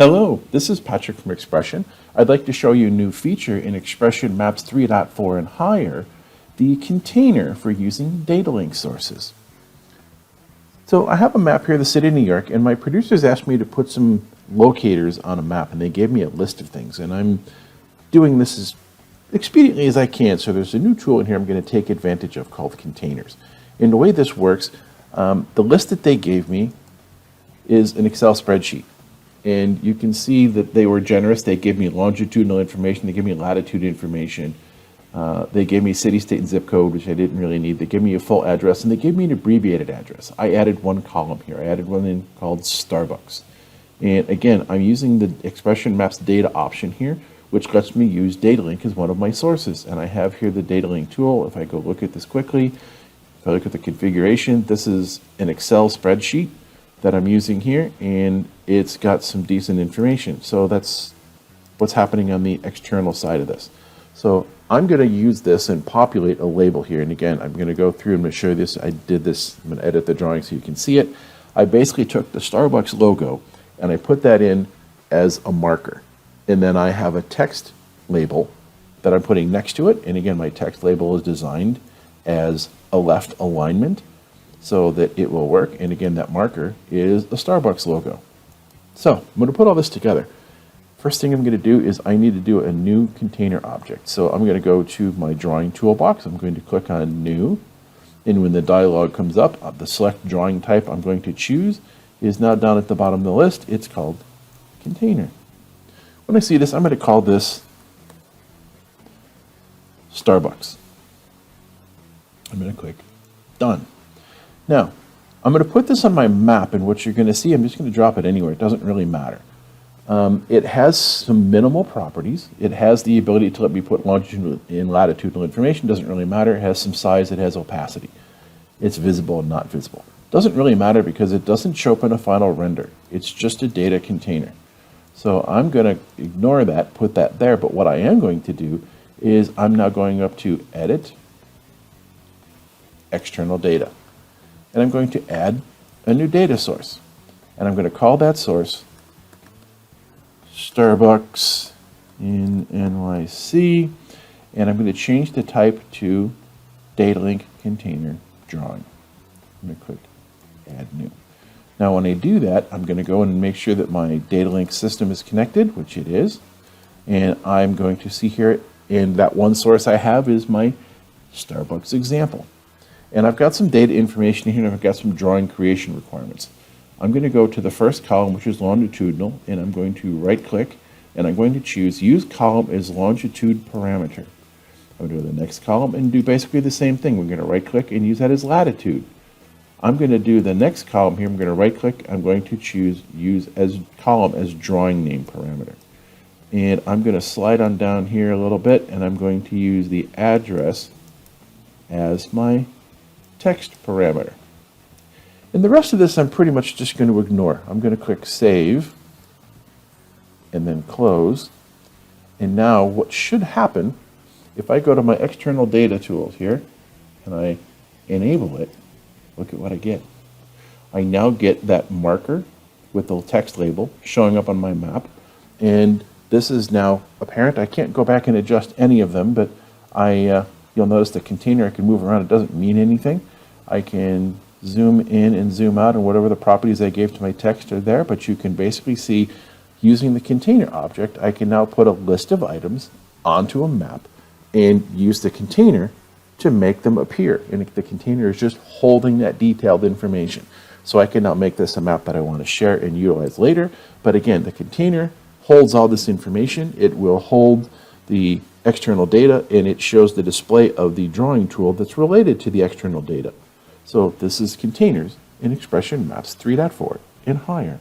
Hello, this is Patrick from XPression. I'd like to show you a new feature in XPression Maps 3.4 and higher, the container for using DataLinq sources. So I have a map here of the city of New York, and my producers asked me to put some locators on a map, and they gave me a list of things, and I'm doing this as expediently as I can. So there's a new tool in here I'm going to take advantage of called containers. And the way this works, the list that they gave me is an Excel spreadsheet. And you can see that they were generous. They gave me longitudinal information. They gave me latitude information. They gave me city, state, and zip code, which I didn't really need. They gave me a full address, and they gave me an abbreviated address. I added one column here. I added one in called Starbucks. And again, I'm using the XPression Maps data option here, which lets me use DataLinq as one of my sources. And I have here the DataLinq tool. If I go look at this quickly, if I look at the configuration, this is an Excel spreadsheet that I'm using here, and it's got some decent information. So that's what's happening on the external side of this. So I'm going to use this and populate a label here. And again, I'm going to go through and I'm going to show you this. I did this. I'm going to edit the drawing so you can see it. I basically took the Starbucks logo and I put that in as a marker. And then I have a text label that I'm putting next to it. And again, my text label is designed as a left alignment so that it will work. And again, that marker is the Starbucks logo. So I'm going to put all this together. First thing I'm going to do is I need to do a new container object. So I'm going to go to my drawing toolbox. I'm going to click on new. And when the dialog comes up, the select drawing type I'm going to choose is now down at the bottom of the list. It's called container. When I see this, I'm going to call this Starbucks. I'm going to click done. Now, I'm going to put this on my map, and what you're going to see, I'm just going to drop it anywhere. It doesn't really matter. It has some minimal properties. It has the ability to let me put longitudinal and latitudinal information. Doesn't really matter. It has some size. It has opacity. It's visible and not visible. Doesn't really matter because it doesn't show up in a final render. It's just a data container. So I'm going to ignore that, put that there. But what I am going to do is I'm now going up to Edit, External Data. And I'm going to add a new data source. And I'm going to call that source Starbucks in NYC. And I'm going to change the type to DataLinq Container Drawing. I'm going to click Add New. Now when I do that, I'm going to go and make sure that my DataLinq system is connected, which it is. And I'm going to see here, and that one source I have is my Starbucks example. And I've got some data information here, and I've got some drawing creation requirements. I'm going to go to the first column, which is longitudinal, and I'm going to right-click, and I'm going to choose Use Column as Longitude Parameter. I'm going to go to the next column and do basically the same thing. We're going to right-click and use that as Latitude. I'm going to do the next column here. I'm going to right-click. I'm going to choose Use as Column as Drawing Name Parameter. And I'm going to slide on down here a little bit, and I'm going to use the address as my text parameter. And the rest of this I'm pretty much just going to ignore. I'm going to click Save and then Close. And now what should happen, if I go to my external data tools here and I enable it, look at what I get. I now get that marker with the text label showing up on my map. And this is now apparent. I can't go back and adjust any of them, but you'll notice the container I can move around. It doesn't mean anything. I can zoom in and zoom out, and whatever the properties I gave to my text are there, but you can basically see using the container object, I can now put a list of items onto a map and use the container to make them appear. And the container is just holding that detailed information. So I can now make this a map that I want to share and utilize later. But again, the container holds all this information. It will hold the external data, and it shows the display of the drawing tool that's related to the external data. So this is containers in XPression Maps 3.4 and higher.